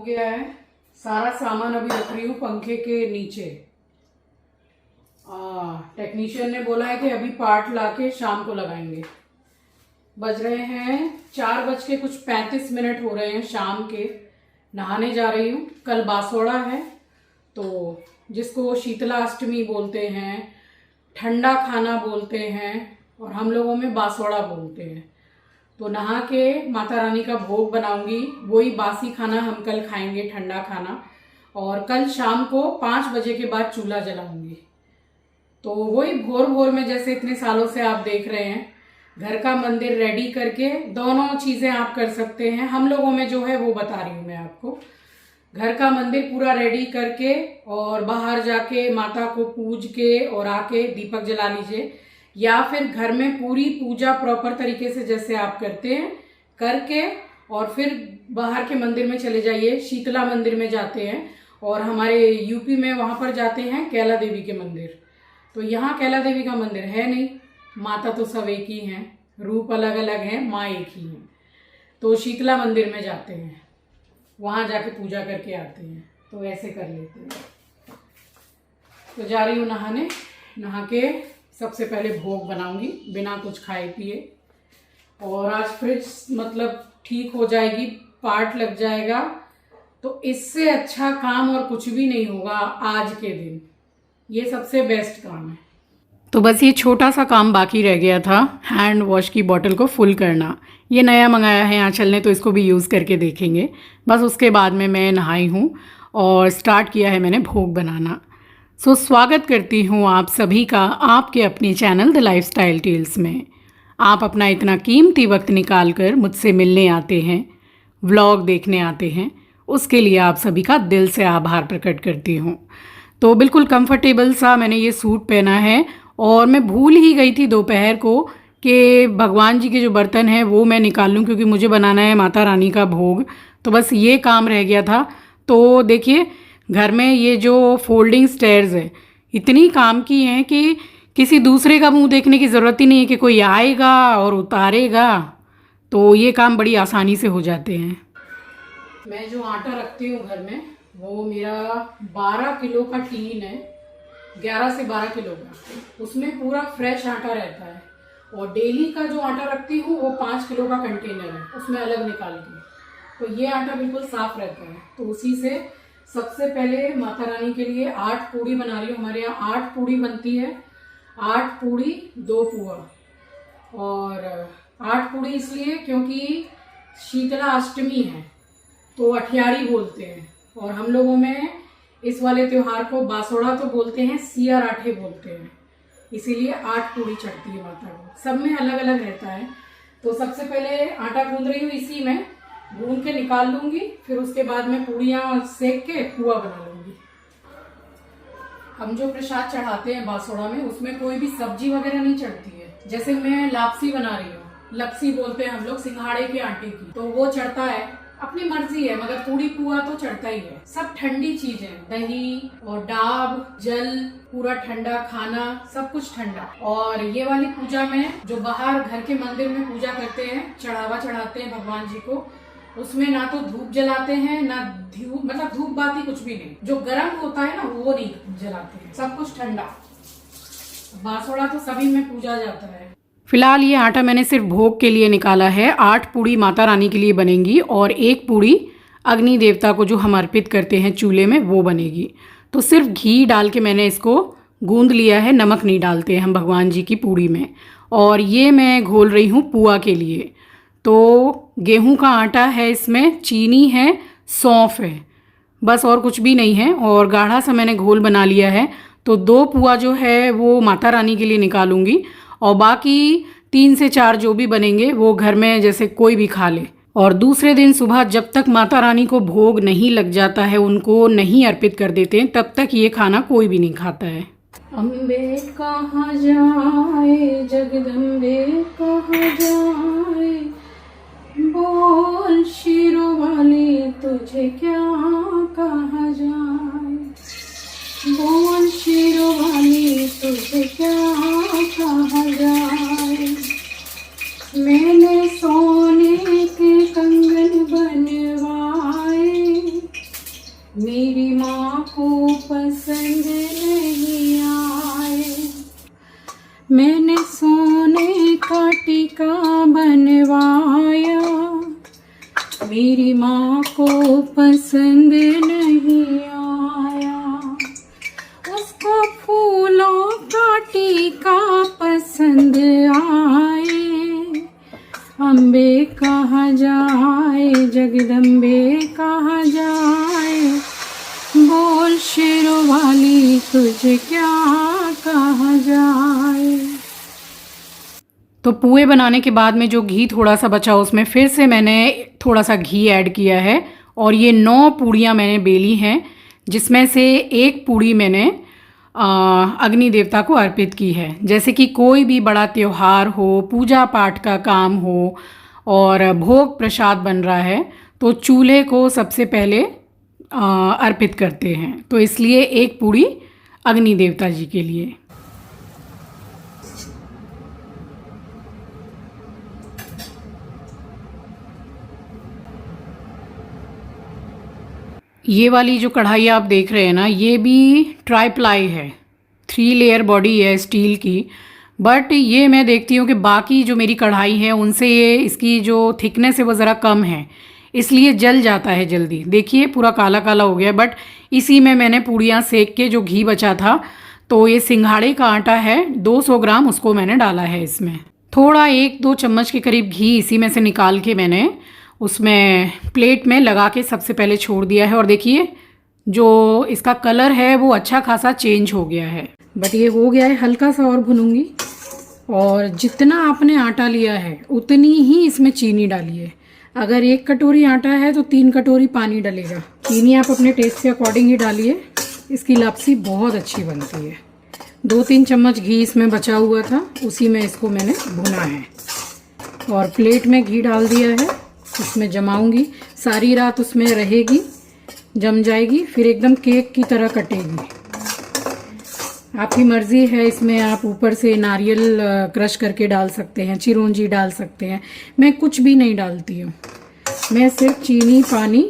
हो गया है। सारा सामान अभी रख रही हूँ पंखे के नीचे। टेक्नीशियन ने बोला है कि अभी पार्ट लाके शाम को लगाएंगे। बज रहे हैं 4:35 हो रहे हैं शाम के। नहाने जा रही हूँ। कल बासोड़ा है, तो जिसको शीतला अष्टमी बोलते हैं, ठंडा खाना बोलते हैं, और हम लोगों में बासोड़ा बोलते हैं। तो नहा के माता रानी का भोग बनाऊंगी। वही बासी खाना हम कल खाएंगे, ठंडा खाना। और कल शाम को 5 बजे के बाद चूल्हा जलाऊंगी। तो वही भोर भोर में, जैसे इतने सालों से आप देख रहे हैं, घर का मंदिर रेडी करके दोनों चीजें आप कर सकते हैं। हम लोगों में जो है वो बता रही हूँ मैं आपको। घर का मंदिर पूरा रेडी करके और बाहर जाके माता को पूज के और आके दीपक जला लीजिए, या फिर घर में पूरी पूजा प्रॉपर तरीके से जैसे आप करते हैं करके और फिर बाहर के मंदिर में चले जाइए। शीतला मंदिर में जाते हैं, और हमारे यूपी में वहां पर जाते हैं कैला देवी के मंदिर। तो यहाँ कैला देवी का मंदिर है नहीं, माता तो सब एक ही हैं, रूप अलग अलग है, माँ एक ही है। तो शीतला मंदिर में जाते हैं, वहां जाके पूजा करके आते हैं। तो ऐसे कर लेते हैं। तो जा रही हूँ नहाने। नहा के सबसे पहले भोग बनाऊंगी बिना कुछ खाए पिए। और आज फ्रिज मतलब ठीक हो जाएगी, पार्ट लग जाएगा। तो इससे अच्छा काम और कुछ भी नहीं होगा आज के दिन। ये सबसे बेस्ट काम है। तो बस ये छोटा सा काम बाकी रह गया था, हैंड वॉश की बोतल को फुल करना। ये नया मंगाया है आंचल ने, तो इसको भी यूज़ करके देखेंगे। बस उसके बाद में मैं नहाई हूँ और स्टार्ट किया है मैंने भोग बनाना। सो स्वागत करती हूँ आप सभी का आपके अपने चैनल द लाइफस्टाइल टेल्स में। आप अपना इतना कीमती वक्त निकाल कर मुझसे मिलने आते हैं, व्लॉग देखने आते हैं, उसके लिए आप सभी का दिल से आभार प्रकट करती हूँ। तो बिल्कुल कंफर्टेबल सा मैंने ये सूट पहना है, और मैं भूल ही गई थी दोपहर को कि भगवान जी के जो बर्तन हैं वो मैं निकाल लूँ, क्योंकि मुझे बनाना है माता रानी का भोग। तो बस ये काम रह गया था। तो देखिए, घर में ये जो फोल्डिंग स्टेयर्स है इतनी काम की हैं कि किसी दूसरे का मुंह देखने की ज़रूरत ही नहीं है कि कोई आएगा और उतारेगा। तो ये काम बड़ी आसानी से हो जाते हैं। मैं जो आटा रखती हूँ घर में, वो मेरा 12 किलो का टीन है, 11 से 12 किलो का। उसमें पूरा फ्रेश आटा रहता है। और डेली का जो आटा रखती हूँ वो 5 किलो का कंटेनर है, उसमें अलग निकालती हूँ। तो ये आटा बिल्कुल साफ रहता है। तो उसी से सबसे पहले माता रानी के लिए 8 पूड़ी बना रही हूँ। हमारे यहाँ 8 पूड़ी बनती है। 8 पूड़ी 2 पुआ। और 8 पूड़ी इसलिए क्योंकि शीतला अष्टमी है, तो अठियारी बोलते हैं। और हम लोगों में इस वाले त्योहार को बासोड़ा तो बोलते हैं, सिया राठे बोलते हैं। इसीलिए 8 पूड़ी चढ़ती है माता को। सब में अलग अलग रहता है। तो सबसे पहले आटा गूंद रही हूँ, इसी में गूंद के निकाल लूंगी। फिर उसके बाद में पूड़ियाँ सेक के पुआ बना लूंगी। हम जो प्रसाद चढ़ाते हैं बासोड़ा में, उसमें कोई भी सब्जी वगैरह नहीं चढ़ती है। जैसे मैं लापसी बना रही हूँ, लपसी बोलते हैं हम लोग, सिंघाड़े के आटे की, तो वो चढ़ता है। अपनी मर्जी है, मगर पूड़ी पुआ तो चढ़ता ही है। सब ठंडी चीजें, दही और डाब, जल, पूरा ठंडा खाना, सब कुछ ठंडा। और ये वाली पूजा में जो बाहर घर के मंदिर में पूजा करते हैं, चढ़ावा चढ़ाते हैं भगवान जी को, उसमें ना तो धूप जलाते हैं, ना मतलब धूप बाती कुछ भी नहीं। जो गर्म होता है ना वो नहीं जलाते हैं, सब कुछ ठंडा। बासोड़ा तो सभी में पूजा जाता है। फिलहाल ये आटा मैंने सिर्फ भोग के लिए निकाला है। 8 पूड़ी माता रानी के लिए बनेगी और 1 पूड़ी अग्नि देवता को जो हम अर्पित करते हैं चूल्हे में, वो बनेगी। तो सिर्फ घी डाल के मैंने इसको गूंद लिया है, नमक नहीं डालते हैं हम भगवान जी की पूड़ी में। और ये मैं घोल रही हूँ पुआ के लिए। तो गेहूं का आटा है, इसमें चीनी है, सौंफ है, बस और कुछ भी नहीं है। और गाढ़ा सा मैंने घोल बना लिया है। तो 2 पुआ जो है वो माता रानी के लिए निकालूंगी, और बाकी 3 से 4 जो भी बनेंगे वो घर में जैसे कोई भी खा ले। और दूसरे दिन सुबह जब तक माता रानी को भोग नहीं लग जाता है, उनको नहीं अर्पित कर देते हैं, तब तक ये खाना कोई भी नहीं खाता है। अम्बे कहाँ जाए, जगदम्बे कहाँ जाए, बोल शिरों वाली तुझे क्या कहा जाए, बोल शिरों वाली तुझे क्या कहा जाए। मैंने सोने के कंगन बनवाए, माँ को पसंद नहीं आया, उसको फूलों का टीका पसंद आए। अम्बे कहाँ जाए, जगदम्बे कहाँ जाए, बोल शेरों वाली तुझे क्या कहा जाए। तो पुए बनाने के बाद में जो घी थोड़ा सा बचा उसमें फिर से मैंने थोड़ा सा घी ऐड किया है और ये 9 पूड़ियाँ मैंने बेली हैं, जिसमें से एक पूड़ी मैंने अग्नि देवता को अर्पित की है। जैसे कि कोई भी बड़ा त्योहार हो, पूजा पाठ का काम हो और भोग प्रसाद बन रहा है तो चूल्हे को सबसे पहले अर्पित करते हैं, तो इसलिए एक पूड़ी अग्नि देवता जी के लिए। ये वाली जो कढ़ाई आप देख रहे हैं ना, ये भी ट्राई प्लाई है, 3 लेयर बॉडी है स्टील की। बट ये मैं देखती हूँ कि बाकी जो मेरी कढ़ाई है उनसे ये इसकी जो थिकनेस है वो ज़रा कम है, इसलिए जल जाता है जल्दी। देखिए पूरा काला काला हो गया। बट इसी में मैंने पूड़ियाँ सेक के जो घी बचा था, तो ये सिंघाड़े का आटा है 200 ग्राम, उसको मैंने डाला है इसमें। थोड़ा 1-2 चम्मच के करीब घी इसी में से निकाल के मैंने उसमें प्लेट में लगा के सबसे पहले छोड़ दिया है। और देखिए जो इसका कलर है वो अच्छा खासा चेंज हो गया है। बट ये हो गया है, हल्का सा और भूनूंगी। और जितना आपने आटा लिया है उतनी ही इसमें चीनी डालिए। अगर 1 कटोरी आटा है तो 3 कटोरी पानी डलेगा। चीनी आप अपने टेस्ट के अकॉर्डिंग ही डालिए, इसकी लापसी बहुत अच्छी बनती है। 2-3 चम्मच घी इसमें बचा हुआ था, उसी में इसको मैंने भुना है और प्लेट में घी डाल दिया है। इसमें जमाऊंगी, सारी रात उसमें रहेगी, जम जाएगी, फिर एकदम केक की तरह कटेगी। आपकी मर्जी है, इसमें आप ऊपर से नारियल क्रश करके डाल सकते हैं, चिरौंजी डाल सकते हैं। मैं कुछ भी नहीं डालती हूँ, मैं सिर्फ चीनी, पानी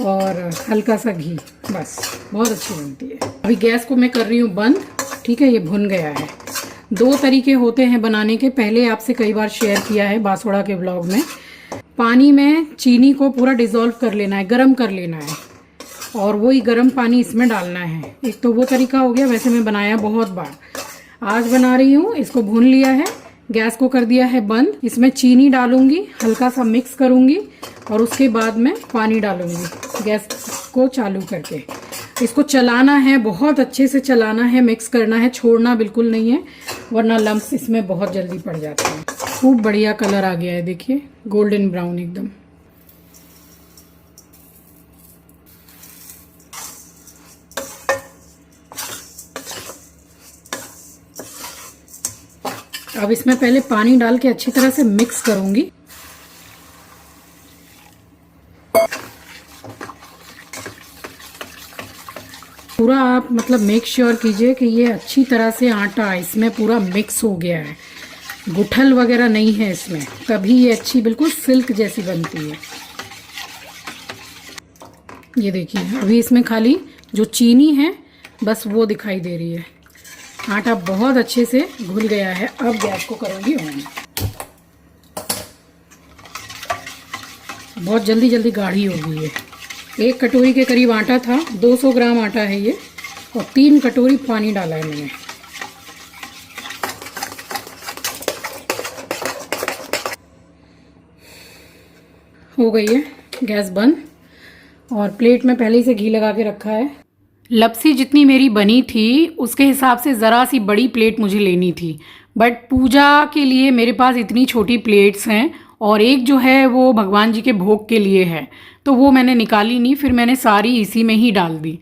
और हल्का सा घी, बस। बहुत अच्छी बनती है। अभी गैस को मैं कर रही हूँ बंद। ठीक है, ये भुन गया है। 2 तरीके होते हैं बनाने के, पहले आपसे कई बार शेयर किया है बासोड़ा के ब्लॉग में। पानी में चीनी को पूरा डिज़ोल्व कर लेना है, गरम कर लेना है और वही गर्म पानी इसमें डालना है। एक तो वो तरीका हो गया, वैसे मैं बनाया बहुत बार। आज बना रही हूँ, इसको भून लिया है, गैस को कर दिया है बंद। इसमें चीनी डालूंगी, हल्का सा मिक्स करूंगी और उसके बाद में पानी डालूंगी गैस को चालू करके। इसको चलाना है, बहुत अच्छे से चलाना है, मिक्स करना है, छोड़ना बिल्कुल नहीं है, वरना लम्प्स इसमें बहुत जल्दी पड़ जाते हैं। खूब बढ़िया कलर आ गया है, देखिए गोल्डन ब्राउन एकदम। अब इसमें पहले पानी डाल के अच्छी तरह से मिक्स करूंगी। पूरा आप मतलब मेक श्योर कीजिए कि ये अच्छी तरह से आटा इसमें पूरा मिक्स हो गया है, गुठल वगैरह नहीं है इसमें, तभी ये अच्छी बिल्कुल सिल्क जैसी बनती है। ये देखिए अभी इसमें खाली जो चीनी है बस वो दिखाई दे रही है। आटा बहुत अच्छे से घुल गया है। अब गैस को करूंगी ऑन। बहुत जल्दी जल्दी गाढ़ी हो गई है। 1 कटोरी के करीब आटा था, 200 ग्राम आटा है ये, और 3 कटोरी पानी डाला है मैंने। हो गई है, गैस बंद। और प्लेट में पहले ही से घी लगा के रखा है। लपसी जितनी मेरी बनी थी उसके हिसाब से ज़रा सी बड़ी प्लेट मुझे लेनी थी, बट पूजा के लिए मेरे पास इतनी छोटी प्लेट्स हैं और एक जो है वो भगवान जी के भोग के लिए है, तो वो मैंने निकाली नहीं, फिर मैंने सारी इसी में ही डाल दी।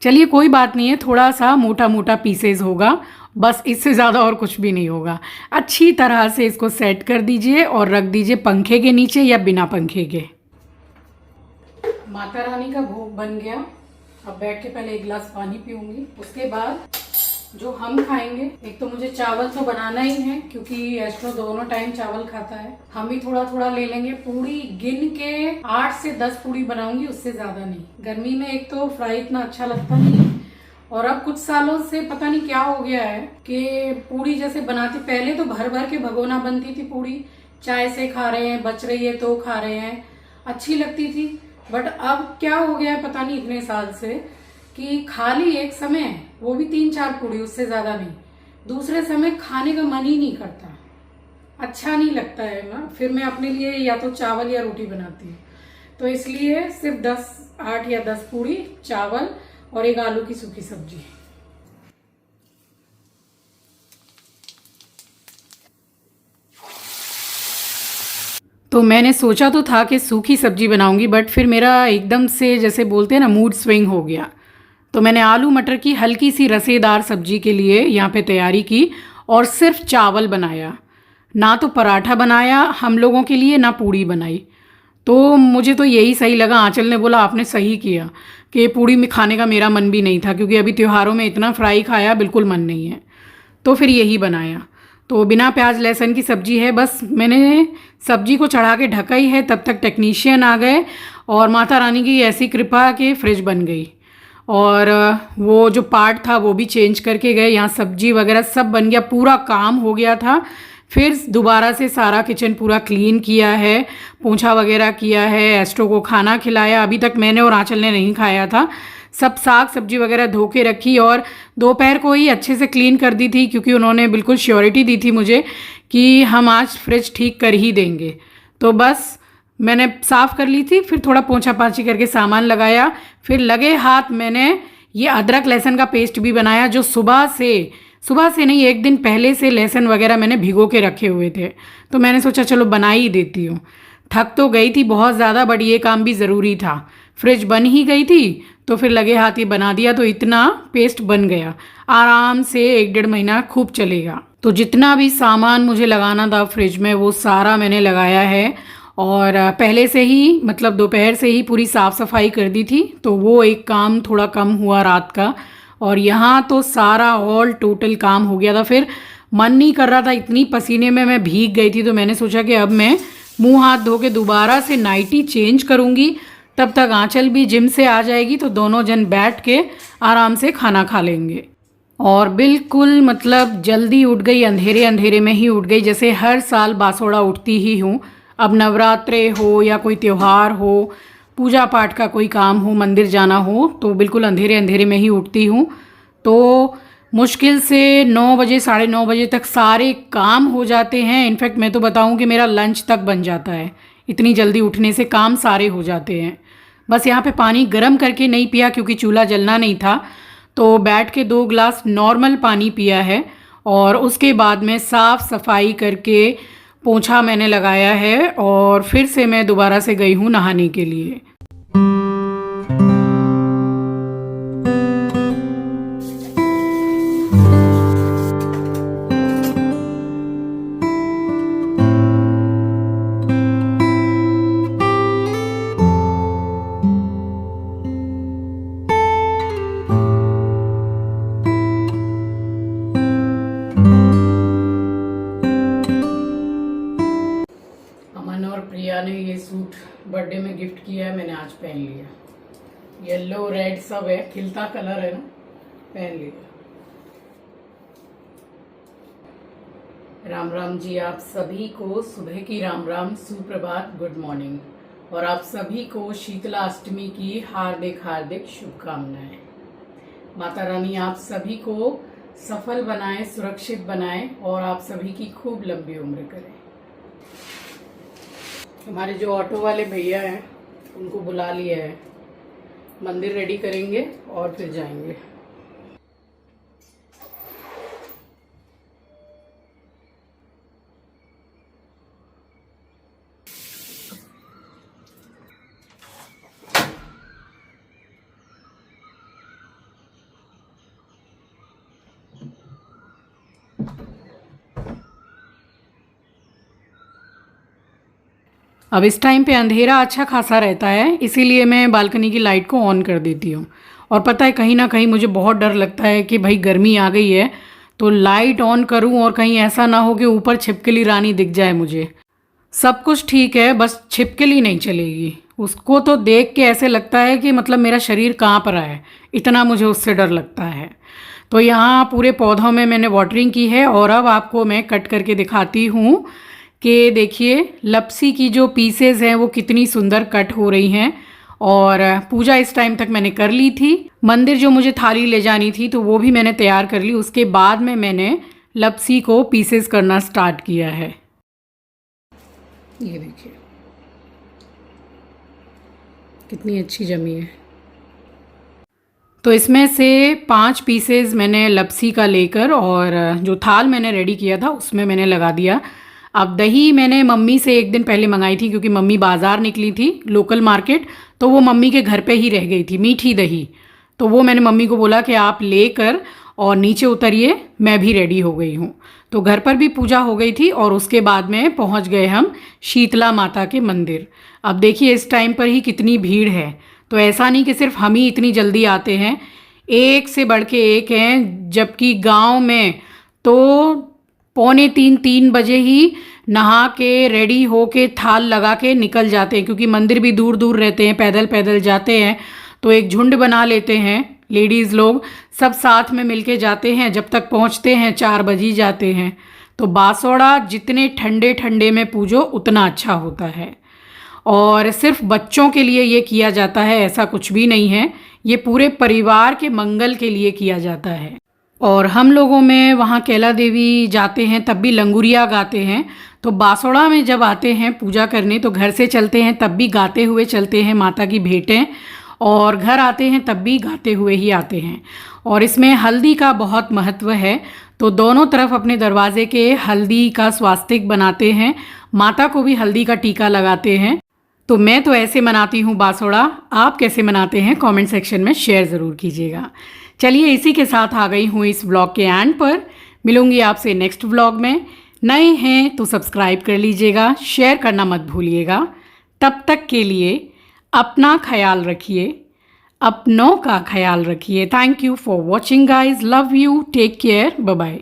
चलिए कोई बात नहीं है, थोड़ा सा मोटा मोटा पीसेज होगा, बस इससे ज़्यादा और कुछ भी नहीं होगा। अच्छी तरह से इसको सेट कर दीजिए और रख दीजिए पंखे के नीचे या बिना पंखे के। माता रानी का भोग बन गया। अब बैठ के पहले 1 गिलास पानी पीऊंगी, उसके बाद जो हम खाएंगे, एक तो मुझे चावल तो बनाना ही है क्योंकि ऐश्वर्य दोनों टाइम चावल खाता है। हम भी थोड़ा थोड़ा ले लेंगे। पूड़ी गिन के 8 से 10 पूड़ी बनाऊंगी, उससे ज्यादा नहीं। गर्मी में एक तो फ्राई इतना अच्छा लगता नहीं, और अब कुछ सालों से पता नहीं क्या हो गया है कि पूड़ी जैसे बनाती, पहले तो भर भर के भगोना बनती थी पूड़ी, चाय से खा रहे हैं, बच रही है तो खा रहे हैं, अच्छी लगती थी। बट अब क्या हो गया है पता नहीं इतने साल से कि खाली एक समय, वो भी 3-4 पूड़ी, उससे ज्यादा नहीं, दूसरे समय खाने का मन ही नहीं करता, अच्छा नहीं लगता है ना। फिर मैं अपने लिए या तो चावल या रोटी बनाती हूँ, तो इसलिए सिर्फ 8 या 10 पूड़ी चावल और एक आलू की सूखी सब्जी। तो मैंने सोचा तो था कि सूखी सब्जी बनाऊंगी, बट फिर मेरा एकदम से जैसे बोलते हैं ना मूड स्विंग हो गया। तो मैंने आलू मटर की हल्की सी रसेदार सब्जी के लिए यहाँ पे तैयारी की और सिर्फ चावल बनाया, ना तो पराठा बनाया हम लोगों के लिए, ना पूड़ी बनाई। तो मुझे तो यही सही लगा। आंचल ने बोला आपने सही किया कि पूड़ी में खाने का मेरा मन भी नहीं था, क्योंकि अभी त्योहारों में इतना फ्राई खाया बिल्कुल मन नहीं है, तो फिर यही बनाया। तो बिना प्याज लहसुन की सब्जी है। बस मैंने सब्जी को चढ़ा के ढका ही है, तब तक टेक्नीशियन आ गए और माता रानी की ऐसी कृपा कि फ्रिज बन गई और वो जो पार्ट था वो भी चेंज करके गए। यहाँ सब्जी वगैरह सब बन गया, पूरा काम हो गया था। फिर दोबारा से सारा किचन पूरा क्लीन किया है, पोंछा वगैरह किया है, एस्ट्रो को खाना खिलाया। अभी तक मैंने और आंचल ने नहीं खाया था। सब साग सब्जी वगैरह धो के रखी और दोपहर को ही अच्छे से क्लीन कर दी थी, क्योंकि उन्होंने बिल्कुल श्योरिटी दी थी मुझे कि हम आज फ्रिज ठीक कर ही देंगे। तो बस मैंने साफ़ कर ली थी, फिर थोड़ा पोंछा पाछी करके सामान लगाया। फिर लगे हाथ मैंने ये अदरक लहसुन का पेस्ट भी बनाया, जो सुबह से नहीं, एक दिन पहले से लहसुन वगैरह मैंने भिगो के रखे हुए थे। तो मैंने सोचा चलो बना ही देती हूँ। थक तो गई थी बहुत ज़्यादा, बट ये काम भी ज़रूरी था। फ्रिज बन ही गई थी तो फिर लगे हाथ ही बना दिया, तो इतना पेस्ट बन गया। आराम से 1-1.5 महीना खूब चलेगा। तो जितना भी सामान मुझे लगाना था फ्रिज में वो सारा मैंने लगाया है और पहले से ही मतलब दोपहर से ही पूरी साफ़ सफाई कर दी थी, तो वो एक काम थोड़ा कम हुआ रात का। और यहाँ तो सारा ऑल टोटल काम हो गया था। फिर मन नहीं कर रहा था, इतनी पसीने में मैं भीग गई थी, तो मैंने सोचा कि अब मैं मुंह हाथ धो के दोबारा से नाइटी चेंज करूँगी। तब तक आंचल भी जिम से आ जाएगी, तो दोनों जन बैठ के आराम से खाना खा लेंगे। और बिल्कुल मतलब जल्दी उठ गई, अंधेरे अंधेरे में ही उठ गई, जैसे हर साल बासोड़ा उठती ही हूँ। अब नवरात्रे हो या कोई त्यौहार हो, पूजा पाठ का कोई काम हो, मंदिर जाना हो, तो बिल्कुल अंधेरे अंधेरे में ही उठती हूँ। तो मुश्किल से 9 बजे 9:30 बजे तक सारे काम हो जाते हैं। इनफैक्ट मैं तो बताऊँ कि मेरा लंच तक बन जाता है, इतनी जल्दी उठने से काम सारे हो जाते हैं। बस यहाँ पे पानी गर्म करके नहीं पिया क्योंकि चूल्हा जलना नहीं था, तो बैठ के 2 गिलास नॉर्मल पानी पिया है। और उसके बाद में साफ़ सफाई करके पोंछा मैंने लगाया है और फिर से मैं दोबारा से गई हूँ नहाने के लिए। प्रिया ने ये सूट बर्थडे में गिफ्ट किया है, मैंने आज पहन लिया। येलो रेड सब है, खिलता कलर है ना, पहन लिया। राम राम जी, आप सभी को सुबह की राम राम, सुप्रभात, गुड मॉर्निंग। और आप सभी को शीतला अष्टमी की हार्दिक हार्दिक शुभकामनाएं। माता रानी आप सभी को सफल बनाए, सुरक्षित बनाए और आप सभी की खूब लंबी उम्र करें। हमारे जो ऑटो वाले भैया हैं उनको बुला लिया है, मंदिर रेडी करेंगे और फिर जाएंगे। अब इस टाइम पे अंधेरा अच्छा खासा रहता है, इसीलिए मैं बालकनी की लाइट को ऑन कर देती हूँ। और पता है कहीं ना कहीं मुझे बहुत डर लगता है कि भाई गर्मी आ गई है तो लाइट ऑन करूँ और कहीं ऐसा ना हो कि ऊपर छिपकली रानी दिख जाए मुझे। सब कुछ ठीक है, बस छिपकली नहीं चलेगी। उसको तो देख के ऐसे लगता है कि मतलब मेरा शरीर काँप रहा है, इतना मुझे उससे डर लगता है। तो यहाँ पूरे पौधों में मैंने वाटरिंग की है और अब आपको मैं कट करके दिखाती हूँ कि देखिए लपसी की जो पीसेज हैं वो कितनी सुंदर कट हो रही हैं। और पूजा इस टाइम तक मैंने कर ली थी। मंदिर जो मुझे थाली ले जानी थी तो वो भी मैंने तैयार कर ली। उसके बाद में मैंने लपसी को पीसेस करना स्टार्ट किया है। ये देखिए कितनी अच्छी जमी है। तो इसमें से 5 पीसेस मैंने लपसी का लेकर और जो थाल मैंने रेडी किया था उसमें मैंने लगा दिया। अब दही मैंने मम्मी से एक दिन पहले मंगाई थी क्योंकि मम्मी बाज़ार निकली थी लोकल मार्केट, तो वो मम्मी के घर पे ही रह गई थी मीठी दही। तो वो मैंने मम्मी को बोला कि आप लेकर और नीचे उतरिए, मैं भी रेडी हो गई हूँ। तो घर पर भी पूजा हो गई थी और उसके बाद में पहुँच गए हम शीतला माता के मंदिर। अब देखिए इस टाइम पर ही कितनी भीड़ है। तो ऐसा नहीं कि सिर्फ हम ही इतनी जल्दी आते हैं, एक से बढ़ के एक हैं। जबकि गांव में तो 2:45-3 बजे ही नहा के रेडी हो के थाल लगा के निकल जाते हैं, क्योंकि मंदिर भी दूर दूर रहते हैं, पैदल पैदल जाते हैं। तो एक झुंड बना लेते हैं लेडीज़ लोग, सब साथ में मिलके जाते हैं। जब तक पहुंचते हैं 4 बज ही जाते हैं। तो बासोड़ा जितने ठंडे ठंडे में पूजो उतना अच्छा होता है। और सिर्फ बच्चों के लिए ये किया जाता है ऐसा कुछ भी नहीं है, ये पूरे परिवार के मंगल के लिए किया जाता है। और हम लोगों में वहाँ कैला देवी जाते हैं तब भी लंगुरिया गाते हैं। तो बासोड़ा में जब आते हैं पूजा करने तो घर से चलते हैं तब भी गाते हुए चलते हैं माता की भेंटें, और घर आते हैं तब भी गाते हुए ही आते हैं। और इसमें हल्दी का बहुत महत्व है, तो दोनों तरफ अपने दरवाजे के हल्दी का स्वास्तिक बनाते हैं, माता को भी हल्दी का टीका लगाते हैं। तो मैं तो ऐसे मनाती हूँ बासोड़ा, आप कैसे मनाते हैं कमेंट सेक्शन में शेयर ज़रूर कीजिएगा। चलिए इसी के साथ आ गई हूँ इस व्लॉग के एंड पर। मिलूंगी आपसे नेक्स्ट व्लॉग में। नए हैं तो सब्सक्राइब कर लीजिएगा, शेयर करना मत भूलिएगा। तब तक के लिए अपना ख्याल रखिए, अपनों का ख्याल रखिए। Thank you for watching guys, love you, take care, bye bye.